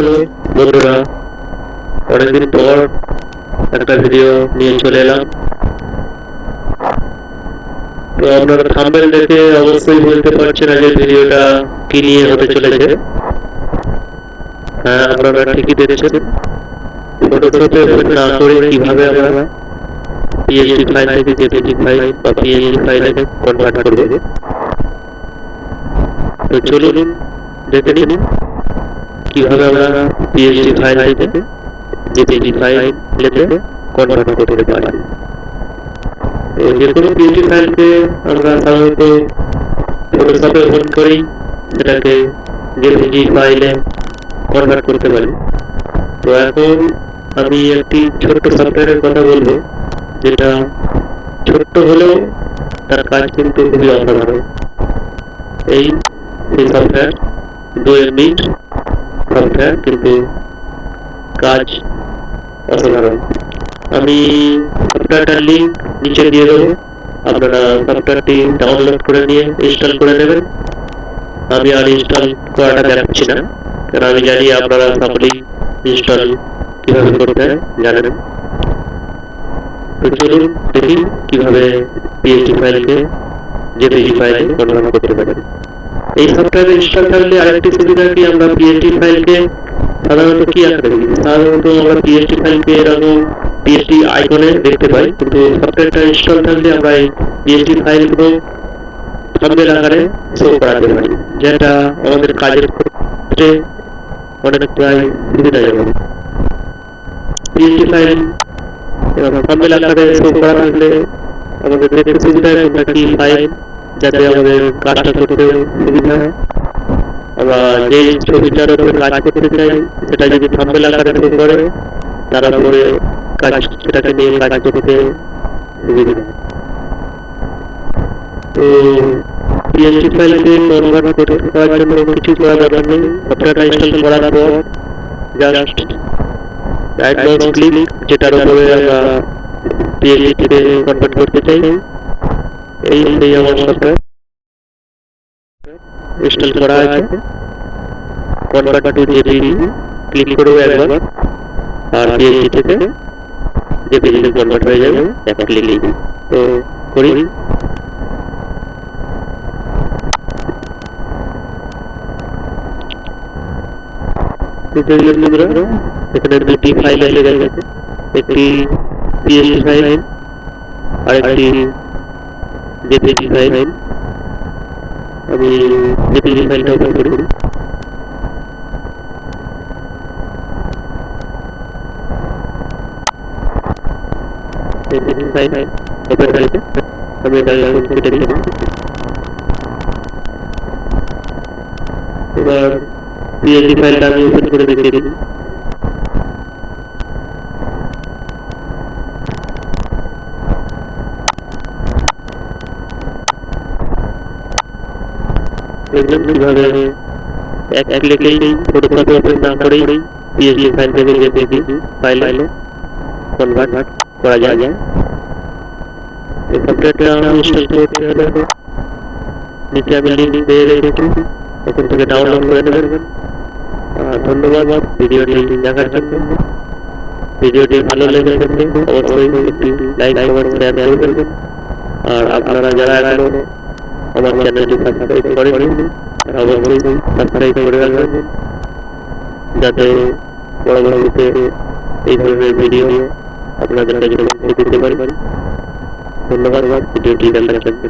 Hello বন্ধুরা, অনেকদিন পর একটা ভিডিও নিয়ে চলে এলাম। তো আপনারা থাম্বনেল দেখে অবশ্যই বুঝতে পারছেন আজকের ভিডিওটা কি নিয়ে হতে চলেছে। হ্যাঁ, আপনারা ঠিকই দেখেছেন, ফটোশপে ওপেন না করে কিভাবে আমরা পিএসডি ফাইল থেকে জেপিজি ফাইল বা পিএনজি ফাইলে কনভার্ট করব। তো চলুন দেখে নিন কিভাবে আমরা পিএসডি ফাইল থেকে জেপিজি ফাইলেতে কনভার্ট করতে পারি। তো যে কোনো পিএসডি ফাইলকে আমরা সাধারণত ফটোশপে ওপেন করেই সেটাকে জেপিজি ফাইলে কনভার্ট করতে পারি। তো এখন আমি একটি ছোট্ট সফটওয়্যারের কথা বলবো, যেটা ছোট্ট হলেও তার কাজ কিন্তু খুবই অসাধারণ। সেই সফটওয়্যার 2 MB সফটওয়্যার, কিন্তু কাজ অসাধারণ। আমি সফটওয়্যারটার লিঙ্ক নিচে দিয়ে দেবো, আপনারা সফটওয়্যারটি ডাউনলোড করে নিয়ে ইনস্টল করে নেবেন। আমি আর ইনস্টল করাটা দেখাচ্ছি না, কারণ আমি জানি আপনারা সকলেই ইনস্টল কিভাবে করতে জানেন। তো চলুন দেখি কিভাবে পিএসডি ফাইলকে জেপিজি ফাইলে কনভার্ট করতে পারি। এই সফটওয়্যার ইনস্টল থাকলে আরেকটি সুবিধা কি, আমরা পিএসডি ফাইলকে সাধারণত কি আকারে দেখি, সাধারণত আমরা পিএসডি ফাইলকে এরকম পিএসডি আইকনে দেখতে পাই, কিন্তু সফটওয়্যারটা ইনস্টল থাকলে আমরা এই পিএসডি ফাইলগুলো থাম্বনেল আকারে শো করাতে পারি, যেটা আমাদের কাজের ক্ষেত্রে অনেকটাই সুবিধাজনক। পিএসডি ফাইল থাম্বনেল আকারে শো করা থাকলে আমাদের দেখতে সুবিধা হয় কোনটা কি ফাইল, যাতে আমাদের কাজটা করতে সুবিধা হয়। আমরা যে ছবিটার উপরে কাজ করতে চাই সেটা যদি থাম্বনেল আকারে শো করে, তারপরে কাজ সেটাকে নিয়ে কাজ করতে সুবিধা হয়। তো পিএসডি ফাইলকে কনভার্ট করতে করার জন্য কিছু করা দরকার নেই। সফটওয়্যারটা ইনস্টল করার পর জাস্ট রাইট মাউস ক্লিক, যেটার উপরে আমরা পিএসডি থেকে কনভার্ট করতে চাই, এই সেই আমার সফটওয়্যার ইনস্টল করা আছে। কনভার্ট টু জেপিজি ক্লিক করবো একবার, আর পিএসডি থেকে জেপিজি কনভার্ট হয়ে যাবে এক ক্লিকেই। তো করি। এখানে দুটি ফাইল এসে গেছে, একটি পিএসডি ফাইল আর একটি জেপিজি ফাইল। আমি জেপিজি ফাইলটা ওপেন করি। জেপিজি ফাইল ওপেন হয়েছে, আমি এটা কেটে দিলাম। এবার পিএসডি ফাইলটা আমি ওপেন করে দেখিয়ে দিই। কিভাবে এক ক্লিকেই ফটোশপে ওপেন না করেই পিএসডি ফাইল থেকে জেপিজি ফাইলে কনভার্ট করা যায়। এই সফটওয়্যারটা ইনস্টল করতে হলে নিচে আমি লিঙ্ক দিয়ে রেখেছি, ওখান থেকে ডাউনলোড করে নেবেন। ধন্যবাদ ভিডিওটি দেখার জন্য। ভিডিওটি ভালো লেগে থাকলে অবশ্যই একটি লাইক কমেন্ট শেয়ার করবেন। আর আপনারা যারা এখনো আমার চ্যানেলটি সাবস্ক্রাইব করেননি তারা অবশ্যই সাবস্ক্রাইব করে রাখবেন, যাতে পরবর্তীতে এই ধরনের ভিডিও আপনাদের কাছে পৌঁছে দিতে পারি। ধন্যবাদ ভিডিওটি দেখার জন্য।